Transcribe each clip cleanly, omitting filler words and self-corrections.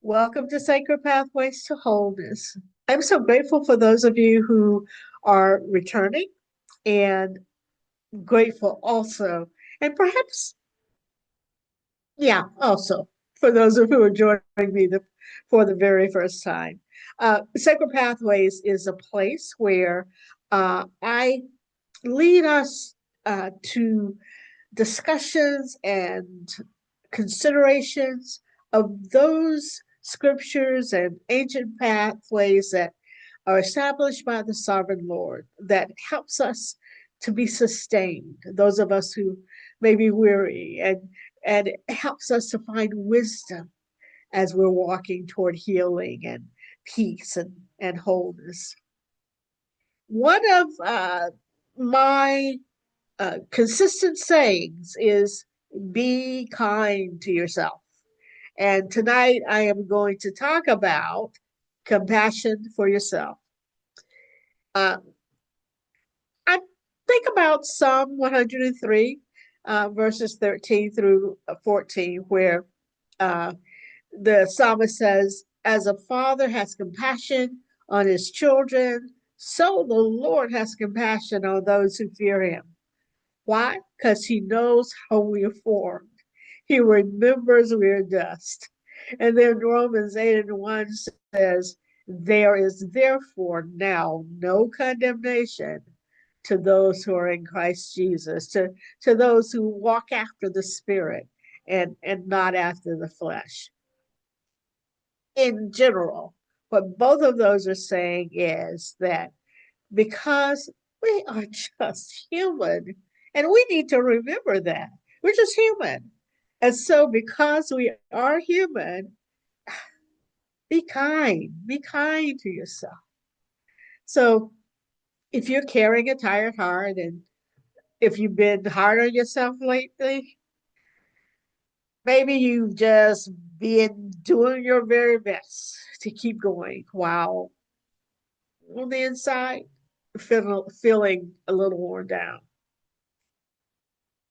Welcome to Sacred Pathways to Wholeness. I'm so grateful for those of you who are returning and grateful also, and perhaps, yeah, also for those of who are joining me for the very first time. Sacred Pathways is a place where I lead us to discussions and considerations of those scriptures and ancient pathways that are established by the sovereign Lord that helps us to be sustained, those of us who may be weary, and it helps us to find wisdom as we're walking toward healing and peace and wholeness. One of my consistent sayings is be kind to yourself. And tonight I am going to talk about compassion for yourself. Uh, I think about Psalm 103, verses 13 through 14, where uh, the psalmist says, as a father has compassion on his children, so the Lord has compassion on those who fear him. Why? Because he knows how we are formed. He remembers we are dust. And then Romans 8:1 says, there is therefore now no condemnation to those who are in Christ Jesus, to those who walk after the Spirit and not after the flesh. In general, what both of those are saying is that because we are just human. And we need to remember that. We're just human. And so, because we are human, be kind to yourself. So, if you're carrying a tired heart and if you've been hard on yourself lately, maybe you've just been doing your very best to keep going while on the inside feeling a little worn down.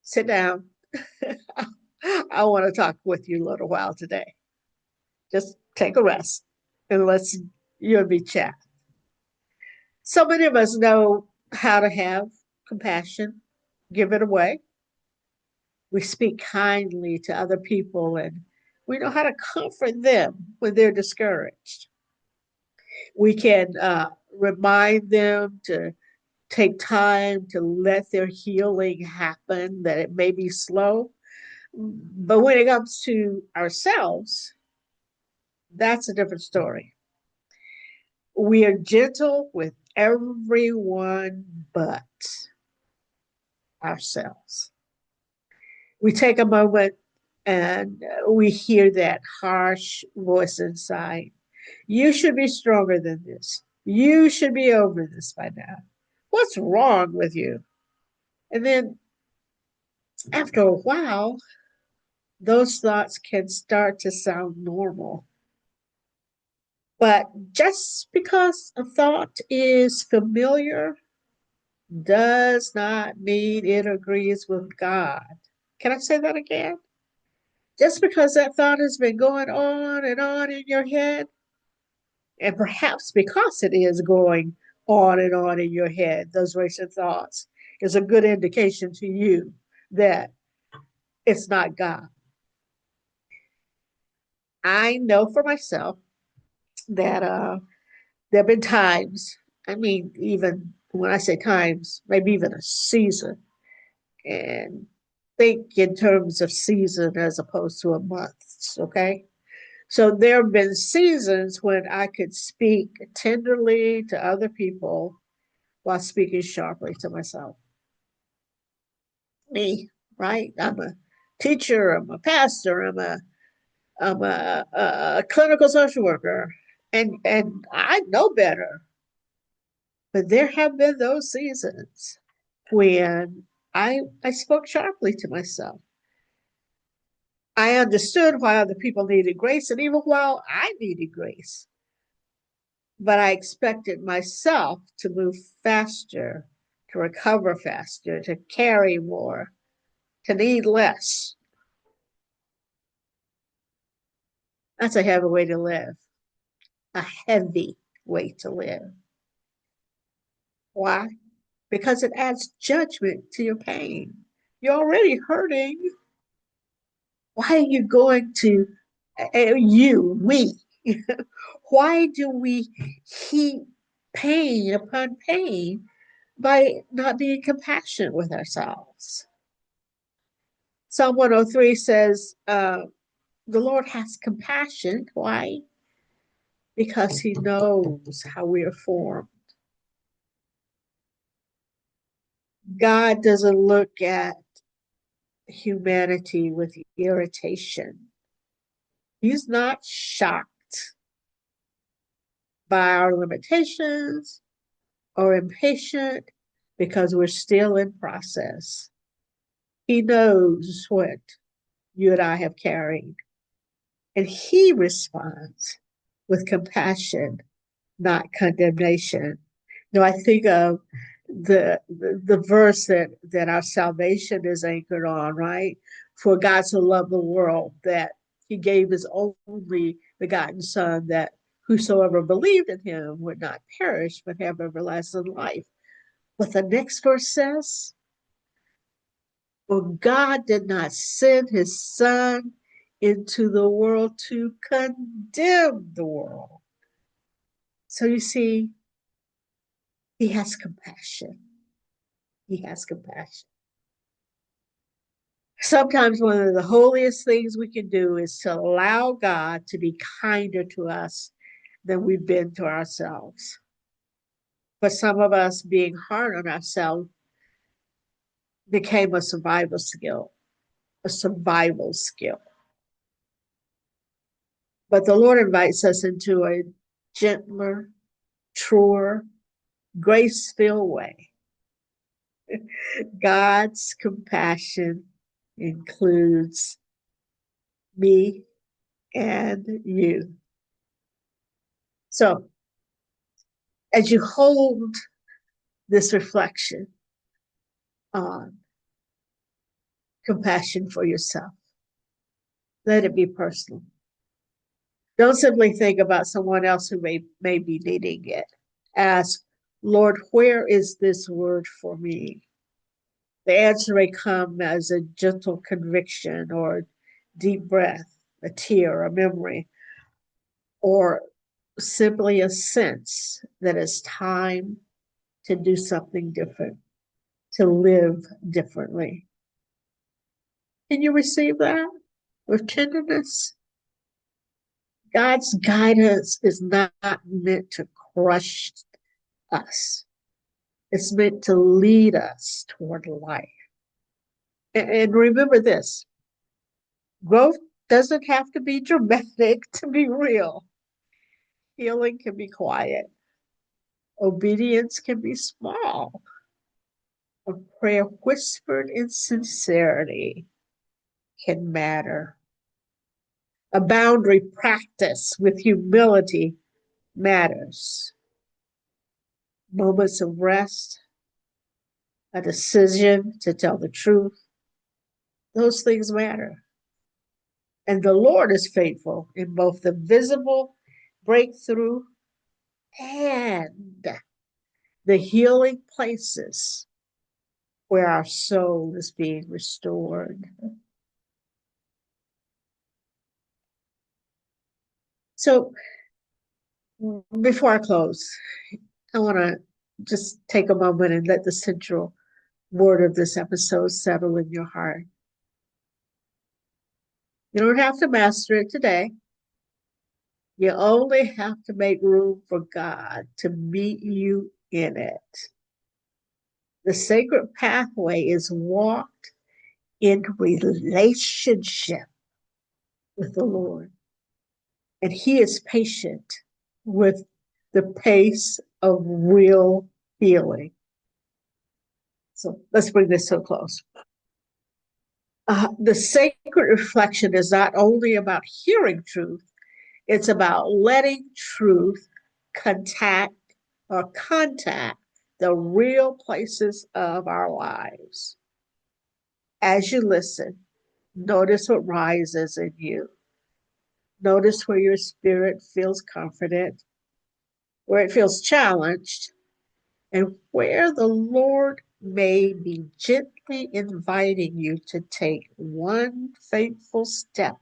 Sit down. I want to talk with you a little while today. Just take a rest and let's you and me chat. So many of us know how to have compassion, give it away. We speak kindly to other people and we know how to comfort them when they're discouraged. We can remind them to take time to let their healing happen, that it may be slow. But when it comes to ourselves, that's a different story. We are gentle with everyone but ourselves. We take a moment and we hear that harsh voice inside. You should be stronger than this. You should be over this by now. What's wrong with you? And then after a while, those thoughts can start to sound normal. But just because a thought is familiar does not mean it agrees with God. Can I say that again? Just because that thought has been going on and on in your head, and perhaps because it is going on in your head, those racing thoughts is a good indication to you that it's not God. I know for myself that there have been times, I mean, even when I say times, maybe even a season, and think in terms of season as opposed to a month, okay? So there have been seasons when I could speak tenderly to other people while speaking sharply to myself. Me, right? I'm a teacher, I'm a pastor, I'm a clinical social worker, and I know better. But there have been those seasons when I spoke sharply to myself. I understood why other people needed grace, and even while I needed grace, but I expected myself to move faster, to recover faster, to carry more, to need less. That's a heavy way to live, a heavy way to live. Why? Because it adds judgment to your pain. You're already hurting. Why are you going to, we, why do we heap pain upon pain by not being compassionate with ourselves? Psalm 103 says, the Lord has compassion. Why? Because he knows how we are formed. God doesn't look at humanity with irritation. He's not shocked by our limitations or impatient because we're still in process. He knows what you and I have carried, and he responds with compassion, not condemnation. I think of the verse that our salvation is anchored on, right? For God so loved the world that he gave his only begotten son, that whosoever believed in him would not perish but have everlasting life. But the next verse says, for God did not send his son into the world to condemn the world. So you see, he has compassion. He has compassion. Sometimes one of the holiest things we can do is to allow God to be kinder to us than we've been to ourselves. For some of us, being hard on ourselves became a survival skill, a survival skill. But the Lord invites us into a gentler, truer, grace filled way. God's compassion includes me and you. So, as you hold this reflection on compassion for yourself, let it be personal. Don't simply think about someone else who may be needing it. Ask, Lord, where is this word for me? The answer may come as a gentle conviction or deep breath, a tear, a memory, or simply a sense that it's time to do something different, to live differently. Can you receive that with tenderness? God's guidance is not meant to crush us. It's meant to lead us toward life. And remember this, growth doesn't have to be dramatic to be real. Healing can be quiet. Obedience can be small. A prayer whispered in sincerity can matter. A boundary practice with humility matters. Moments of rest, a decision to tell the truth, those things matter. And the Lord is faithful in both the visible breakthrough and the healing places where our soul is being restored. So, before I close, I want to just take a moment and let the central word of this episode settle in your heart. You don't have to master it today. You only have to make room for God to meet you in it. The sacred pathway is walked in relationship with the Lord. And he is patient with the pace of real healing. So let's bring this to a close. The sacred reflection is not only about hearing truth, it's about letting truth contact or contact the real places of our lives. As you listen, notice what rises in you. Notice where your spirit feels confident, where it feels challenged, and where the Lord may be gently inviting you to take one faithful step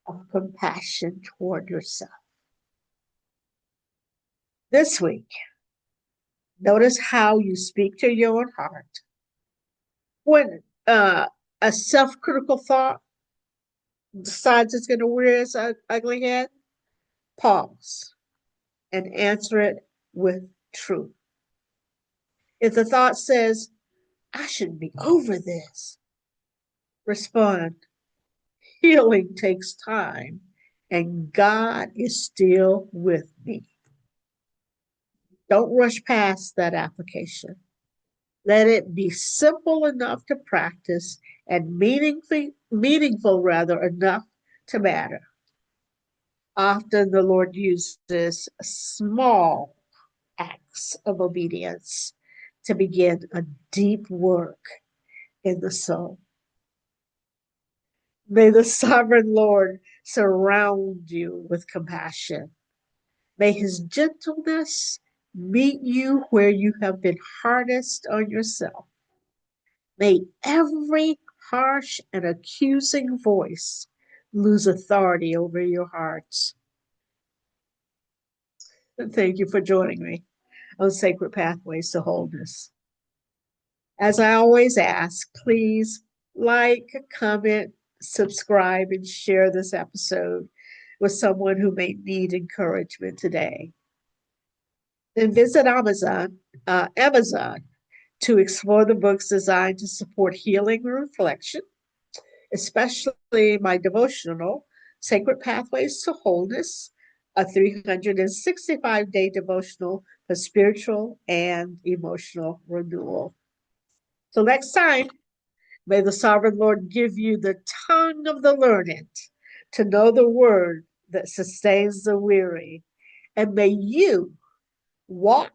of compassion toward yourself. This week, notice how you speak to your own heart. When a self critical thought decides it's going to rear its ugly head, pause and answer it with truth. If the thought says, I should be over this, respond, healing takes time and God is still with me. Don't rush past that application. Let it be simple enough to practice and meaningful rather enough to matter. Often the Lord uses small acts of obedience to begin a deep work in the soul. May the sovereign Lord surround you with compassion. May his gentleness meet you where you have been hardest on yourself. May every harsh and accusing voice lose authority over your hearts. And thank you for joining me on Sacred Pathways to Wholeness. As I always ask, please like, comment, subscribe, and share this episode with someone who may need encouragement today. Then visit Amazon to explore the books designed to support healing and reflection, especially my devotional, Sacred Pathways to Wholeness, a 365-day devotional for spiritual and emotional renewal. So next time, may the sovereign Lord give you the tongue of the learned to know the word that sustains the weary. And may you walk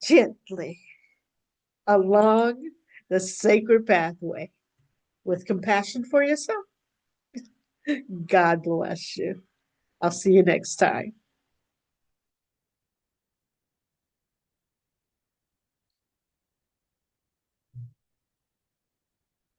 gently along the sacred pathway with compassion for yourself. God bless you. I'll see you next time.